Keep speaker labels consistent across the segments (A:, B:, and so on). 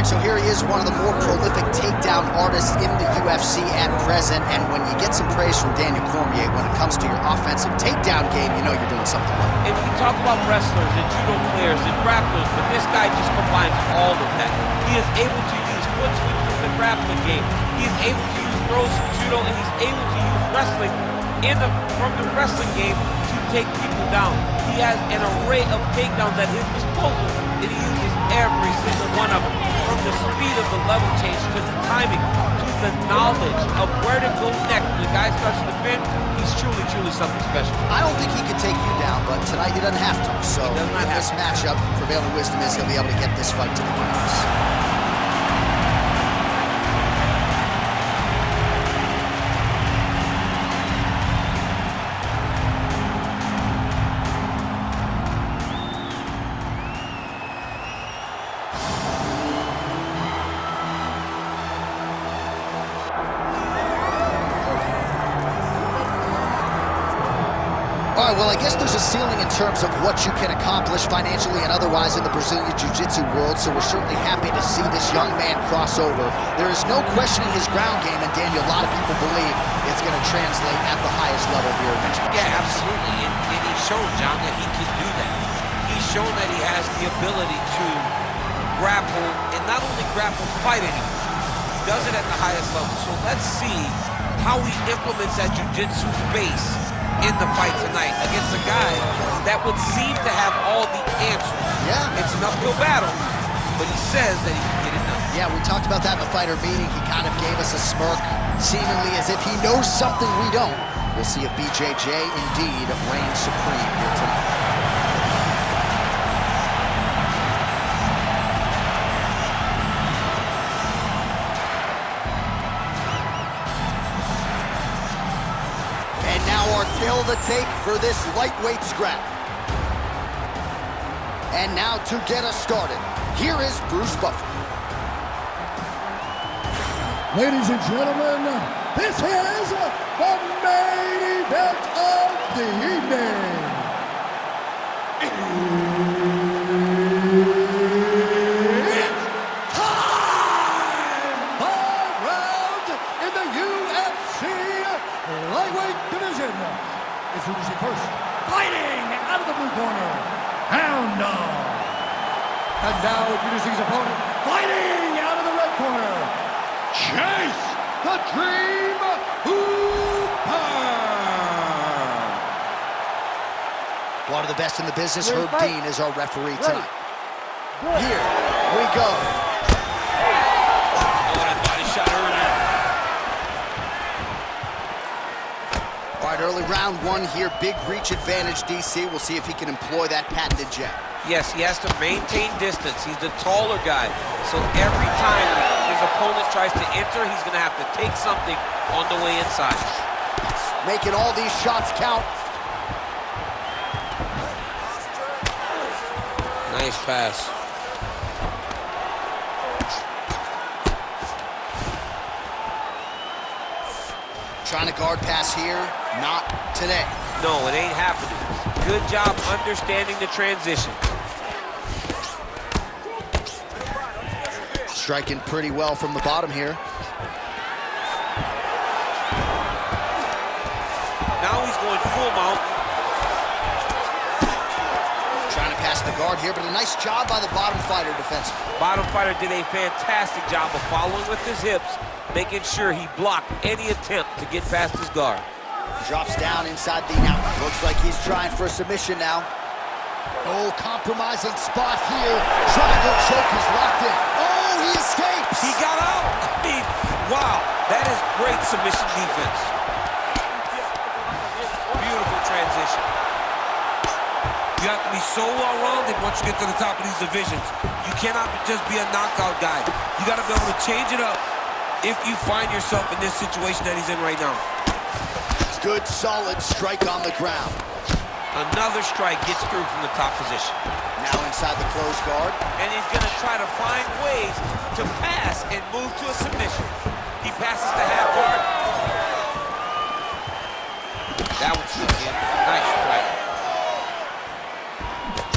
A: right, so here he is, one of the more prolific takedown artists in the UFC at present. And when you get some praise from Daniel Cormier when it comes to your offensive takedown game, you know you're doing something right.
B: And we talk about wrestlers and judo players and grapplers, but this guy just combines all of that. He is able to use foot switches in the grappling game. He is able to use throws from judo, and he's able to use wrestling from the wrestling game to take people down. He has an array of takedowns at his disposal, and he uses every single one of them. From the speed of the level change, to the timing, to the knowledge of where to go next. When the guy starts to defend, he's truly, truly something special.
A: I don't think he can take you down, but tonight he doesn't have to. So in this matchup, prevailing wisdom is he'll be able to get this fight to the canvas. All right, well, I guess there's a ceiling in terms of what you can accomplish financially and otherwise in the Brazilian Jiu-Jitsu world, so we're certainly happy to see this young man cross over. There is no questioning his ground game, and Daniel, a lot of people believe it's going to translate at the highest level here in mixed martial arts.
B: Yeah, absolutely, and he's shown, John, that he can do that. He's shown that he has the ability to grapple, and not only grapple, fight anyone. He does it at the highest level, so let's see how he implements that Jiu-Jitsu base in the fight tonight against a guy that would seem to have all the answers.
A: Yeah.
B: It's an uphill battle, but he says that he can get it done.
A: Yeah, we talked about that in the fighter meeting. He kind of gave us a smirk, seemingly as if he knows something we don't. We'll see if BJJ indeed reigns supreme here tonight. Still the take for this lightweight scrap. And now to get us started, here is Bruce Buffer.
C: Ladies and gentlemen, this is the main event of the evening. It's time! 5 rounds in the UFC lightweight division. Introducing first, fighting out of the blue corner, Hound Dog. And now introducing his opponent, fighting out of the red corner, Chase the Dream Hooper.
A: One of the best in the business, Herb Dean is our referee tonight. Here we go. Early round one here, big reach advantage, DC. We'll see if he can employ that patented jab.
B: Yes, he has to maintain distance. He's the taller guy. So every time his opponent tries to enter, he's going to have to take something on the way inside.
A: Making all these shots count.
B: Nice pass.
A: Trying to guard pass here, not today.
B: No, it ain't happening. Good job understanding the transition.
A: Striking pretty well from the bottom here.
B: Now he's going full mount.
A: Trying to pass the guard here, but a nice job by the bottom fighter defensively.
B: Bottom fighter did a fantastic job of following with his hips, making sure he blocked any attempt to get past his guard.
A: Drops down inside the now. Looks like he's trying for a submission now. Oh, compromising spot here. Triangle choke is locked in. Oh, he escapes.
B: He got out. I mean, wow, that is great submission defense. Beautiful transition. You have to be so well-rounded once you get to the top of these divisions. You cannot just be a knockout guy. You got to be able to change it up if you find yourself in this situation that he's in right now.
A: Good, solid strike on the ground.
B: Another strike gets through from the top position.
A: Now inside the closed guard.
B: And he's going to try to find ways to pass and move to a submission. He passes the half guard. That was good. Nice strike.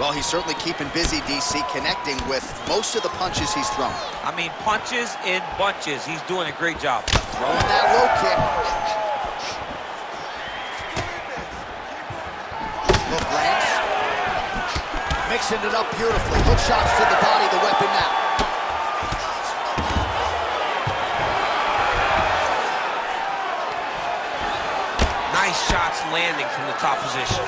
A: Well, he's certainly keeping busy, DC, connecting with most of the punches he's thrown.
B: I mean, punches in bunches. He's doing a great job.
A: Throwing that low kick. Hook lands. Mixing it up beautifully. Hook shots to the body, the weapon now.
B: Nice shots landing from the top position.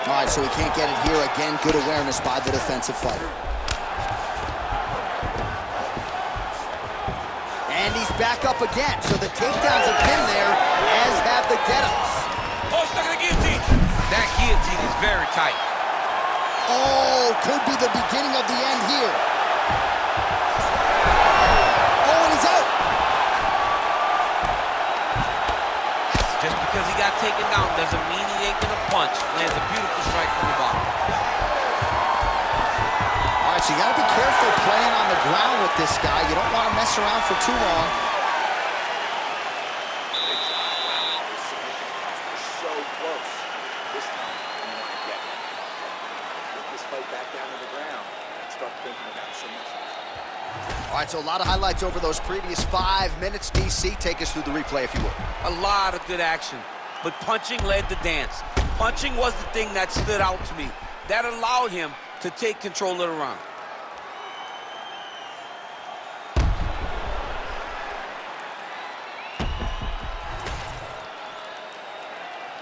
A: All right, so he can't get it here. Again, good awareness by the defensive fighter. And he's back up again. So the takedowns have been there, as have the get-ups.
B: Oh, stuck in the guillotine. That guillotine is very tight.
A: Oh, could be the beginning of the end here. Oh, and he's out.
B: Just because he got taken down doesn't mean he ain't gonna punch. Lands a beautiful strike from the bottom.
A: All right, so you gotta be careful playing on the ground with this guy. You don't want to mess around for too long.
D: So close. This time, you want to get this fight back down to the ground and start thinking about submissions.
A: All right, so a lot of highlights over those previous 5 minutes. DC, take us through the replay, if you would.
B: A lot of good action, but punching led the dance. Punching was the thing that stood out to me. That allowed him to take control of the round.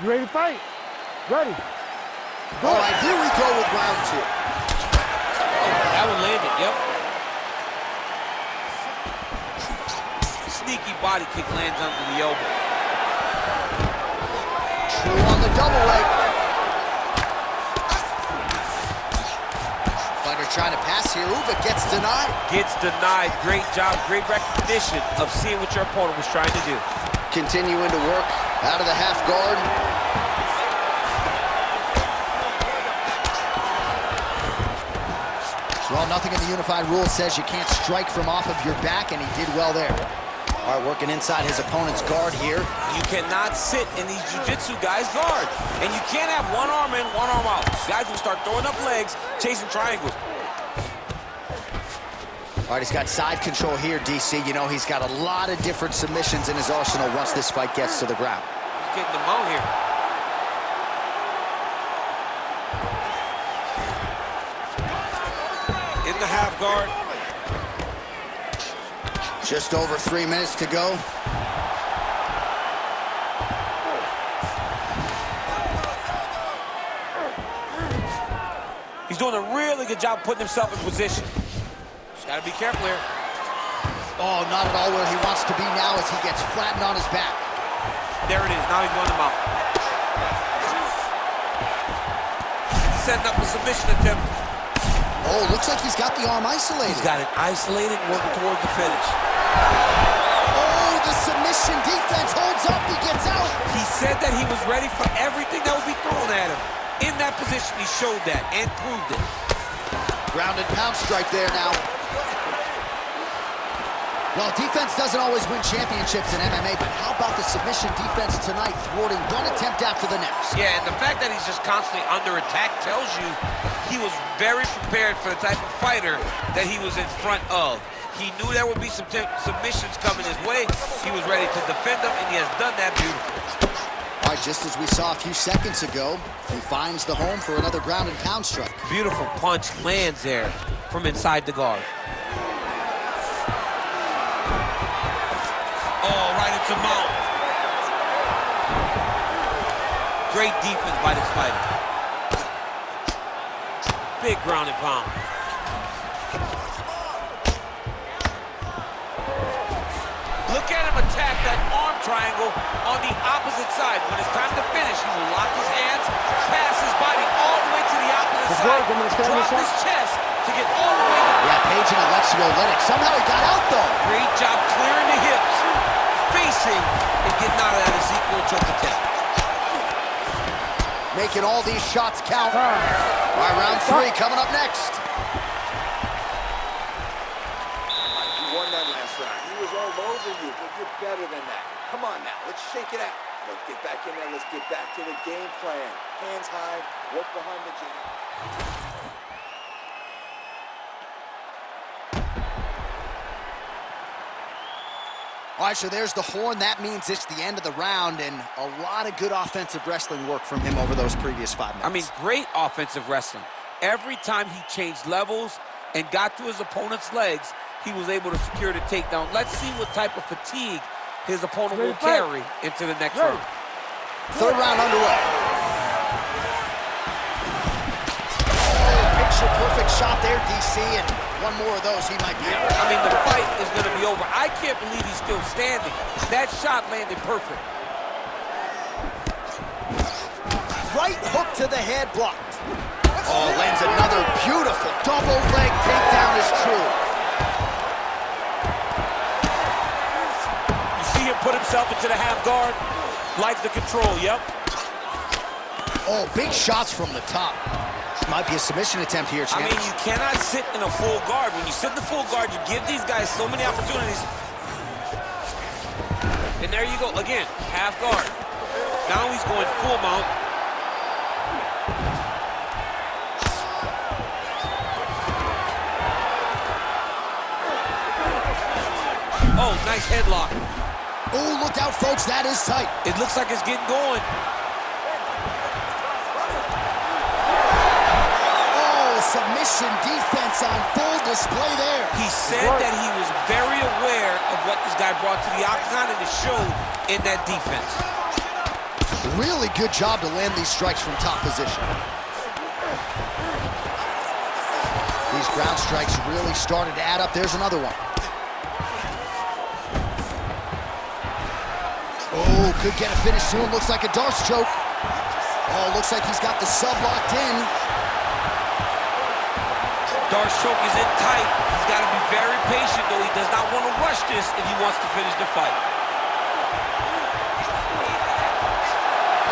E: You ready to fight? Ready.
A: All right, here we go with round 2.
B: That one landed, yep. Sneaky body kick lands under the elbow.
A: True on the double leg. Fighter trying to pass here. Ooh, but gets denied.
B: Gets denied. Great job, great recognition of seeing what your opponent was trying to do.
A: Continuing to work out of the half guard. Well, nothing in the unified rules says you can't strike from off of your back, and he did well there. All right, working inside his opponent's guard here.
B: You cannot sit in these jiu-jitsu guys' guard. And you can't have one arm in, one arm out. Guys will start throwing up legs, chasing triangles.
A: All right, he's got side control here, DC. You know, he's got a lot of different submissions in his arsenal once this fight gets to the ground.
B: He's getting them out here. In the half guard.
A: Just over 3 minutes to go.
B: He's doing a really good job putting himself in position. Just gotta be careful here.
A: Oh, not at all where he wants to be now as he gets flattened on his back.
B: There it is, now he's going to mount. He's setting up a submission attempt.
A: Oh, looks like he's got the arm isolated.
B: He's got it isolated, working towards the finish.
A: Oh, the submission defense holds up, he gets out.
B: He said that he was ready for everything that would be thrown at him. In that position, he showed that and proved it.
A: Ground and pound strike there now. Well, defense doesn't always win championships in MMA, but how about the submission defense tonight, thwarting one attempt after the next?
B: Yeah, and the fact that he's just constantly under attack tells you he was very prepared for the type of fighter that he was in front of. He knew there would be some submissions coming his way. He was ready to defend them, and he has done that beautifully.
A: All right, just as we saw a few seconds ago, he finds the home for another ground and pound strike.
B: Beautiful punch lands there from inside the guard. Oh, right into mount. Great defense by this fighter. Big ground and pound. Look at him attack that arm triangle on the opposite side. When it's time to finish, he will lock his hands, pass his body all the way to the opposite side, drop his chest to get all the way.
A: Yeah, paging Alexio Oleinik. Somehow he got out, though.
B: Great job clearing the hips, facing, and getting out of that Ezekiel choke attempt.
A: Making all these shots count. All right, round 3 coming up next.
D: You won that last round. He was all over you, but you're better than that. Come on now, let's shake it out. Let's get back in there. Let's get back to the game plan. Hands high, work behind the jab.
A: All right, so there's the horn. That means it's the end of the round, and a lot of good offensive wrestling work from him over those previous 5 minutes.
B: I mean, great offensive wrestling. Every time he changed levels and got to his opponent's legs, he was able to secure the takedown. Let's see what type of fatigue his opponent will carry into the next round.
A: Third round underway. Oh, picture-perfect shot there, DC, and one more of those, he might be out.
B: I mean, the fight is going to be over. I can't believe he's still standing. That shot landed perfect.
A: Right hook to the head, blocked. Oh, lands another beautiful double leg takedown is true.
B: You see him put himself into the half guard? Likes the control, yep.
A: Oh, big shots from the top. Might be a submission attempt here, champ.
B: I mean, you cannot sit in a full guard. When you sit in the full guard, you give these guys so many opportunities. And there you go, again, half guard. Now he's going full mount. Oh, nice headlock.
A: Oh, look out, folks, that is tight.
B: It looks like it's getting going.
A: Submission defense on full display there.
B: He said that he was very aware of what this guy brought to the octagon, and it showed in that defense.
A: Really good job to land these strikes from top position. These ground strikes really started to add up. There's another one. Oh, could get a finish soon. Looks like a Darce choke. Oh, looks like he's got the sub locked in.
B: Darce choke is in tight. He's got to be very patient, though. He does not want to rush this if he wants to finish the fight.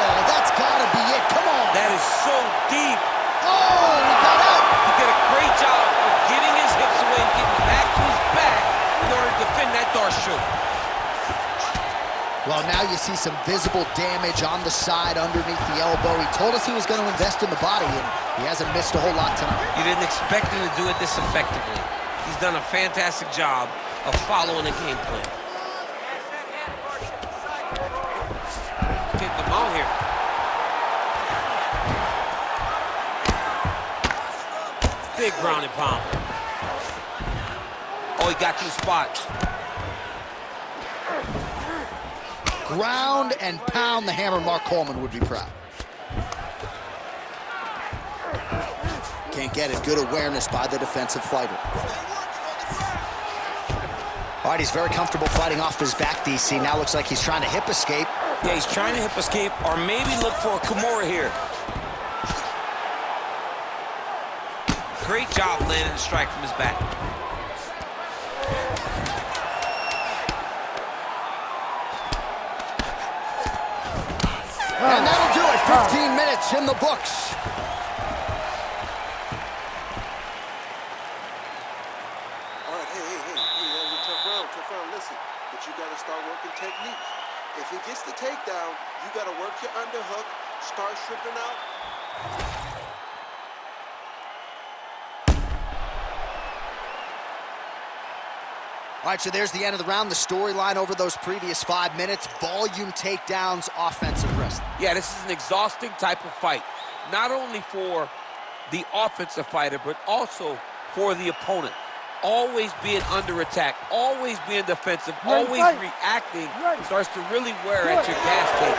A: Oh, that's got to be it. Come on.
B: That is so deep.
A: Oh, he got out.
B: He did a great job of getting his hips away and getting back to his back in order to defend that Darce choke.
A: Well, now you see some visible damage on the side underneath the elbow. He told us he was going to invest in the body, and he hasn't missed a whole lot tonight.
B: You didn't expect him to do it this effectively. He's done a fantastic job of following the game plan. Get them out here. Big ground and pound. Oh, he got 2 spots.
A: Ground and pound, the hammer. Mark Coleman would be proud. Can't get it. Good awareness by the defensive fighter. All right, he's very comfortable fighting off his back, DC. Now looks like he's trying to hip escape.
B: Yeah, he's trying to hip escape or maybe look for a Kimura here. Great job landing a strike from his back.
A: And that'll do it. 15 minutes in the books.
F: All right, hey, that was a tough round. Listen, but you got to start working technique. If he gets the takedown, you got to work your underhook, start stripping out.
A: All right, so there's the end of the round. The storyline over those previous 5 minutes, volume takedowns, offensive wrestling.
B: Yeah, this is an exhausting type of fight. Not only for the offensive fighter, but also for the opponent. Always being under attack, always being defensive, always reacting starts to really wear at your gas tank.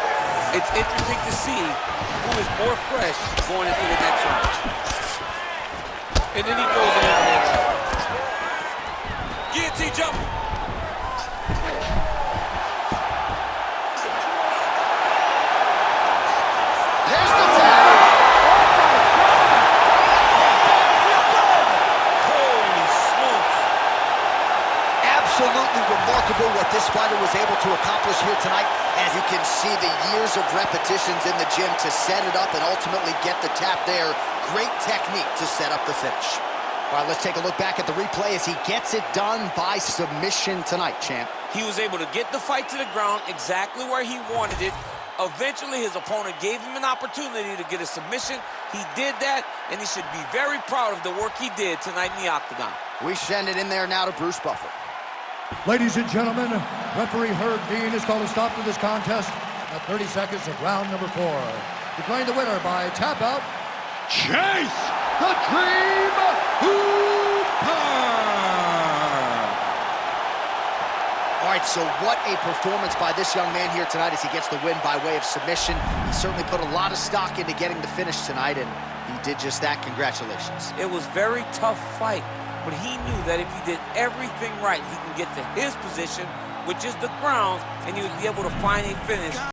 B: It's interesting to see who is more fresh going into the next round. And then he goes in there. Guillotine jump.
A: There's the tap.
B: Holy smokes.
A: Absolutely remarkable what this fighter was able to accomplish here tonight. As you can see, the years of repetitions in the gym to set it up and ultimately get the tap there. Great technique to set up the finish. All right, let's take a look back at the replay as he gets it done by submission tonight, champ.
B: He was able to get the fight to the ground exactly where he wanted it. Eventually, his opponent gave him an opportunity to get a submission. He did that, and he should be very proud of the work he did tonight in the octagon.
A: We send it in there now to Bruce Buffer.
C: Ladies and gentlemen, referee Herb Dean has called a stop to this contest at 30 seconds of round number 4. Declaring the winner by tap out, Chase the Dream Hooper!
A: All right, so what a performance by this young man here tonight as he gets the win by way of submission. He certainly put a lot of stock into getting the finish tonight, and he did just that. Congratulations.
B: It was a very tough fight, but he knew that if he did everything right, he can get to his position, which is the ground, and he would be able to find a finish